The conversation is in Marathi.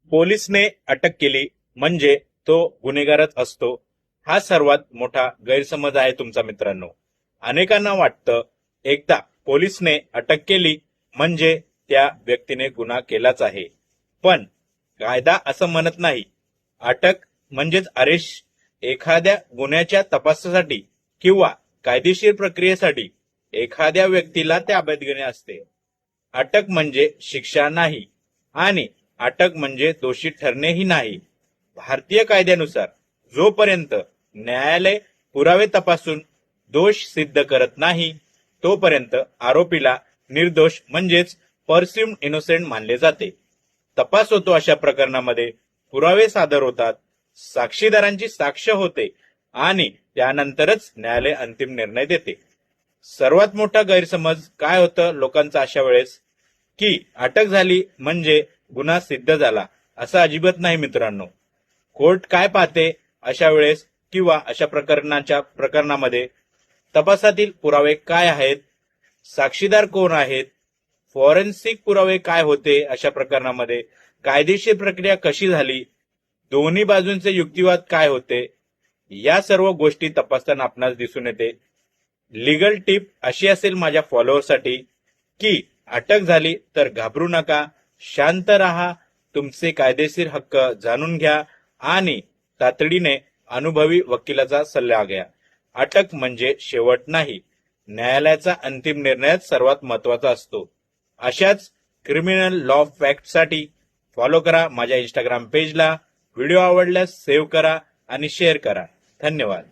पोलिसने अटक केली म्हणजे तो गुन्हेगारच असतो, हा सर्वात मोठा गैरसमज आहे तुमचा मित्रांनो. अनेकांना वाटतं एकदा पोलिसने अटक केली म्हणजे त्या व्यक्तीने गुन्हा केलाच आहे. पण कायदा असं म्हणत नाही. अटक म्हणजेच अरेस्ट. एखाद्या गुन्ह्याच्या तपासासाठी किंवा कायदेशीर प्रक्रियेसाठी एखाद्या व्यक्तीला ताब्यात घेणे असते. अटक म्हणजे शिक्षा नाही आणि अटक म्हणजे दोषी ठरणेही नाही. भारतीय कायद्यानुसार जोपर्यंत न्यायालय पुरावे तपासून दोष सिद्ध करत नाही तोपर्यंत आरोपीला निर्दोष म्हणजेच परस्युम्ड इनोसेंट मानले जाते. तपास होतो अशा प्रकरणामध्ये पुरावे सादर होतात, साक्षीदारांची साक्ष होते आणि त्यानंतरच न्यायालय अंतिम निर्णय देते. सर्वात मोठा गैरसमज काय होतं लोकांचा अशा वेळेस, की अटक झाली म्हणजे गुन्हा सिद्ध झाला. असं अजिबात नाही मित्रांनो. कोर्ट काय पाहते अशा वेळेस किंवा अशा प्रकरणामध्ये तपासातील पुरावे काय आहेत, साक्षीदार कोण आहेत, फॉरेन्सिक पुरावे काय होते, अशा प्रकरणामध्ये कायदेशीर प्रक्रिया कशी झाली, दोन्ही बाजूंचे युक्तिवाद काय होते, या सर्व गोष्टी तपासताना आपणास दिसून येते. लीगल टिप अशी असेल माझ्या फॉलोअरसाठी की अटक झाली तर घाबरू नका, शांत राहा, तुमचे कायदेशीर हक्क जाणून घ्या आणि तातडीने अनुभवी वकिलाचा सल्ला घ्या. अटक म्हणजे शेवट नाही, न्यायालयाचा अंतिम निर्णयच सर्वात महत्वाचा असतो. अशाच क्रिमिनल लॉ फॅक्टसाठी फॉलो करा माझ्या इंस्टाग्राम पेजला. व्हिडिओ आवडल्यास सेव्ह करा आणि शेअर करा. धन्यवाद.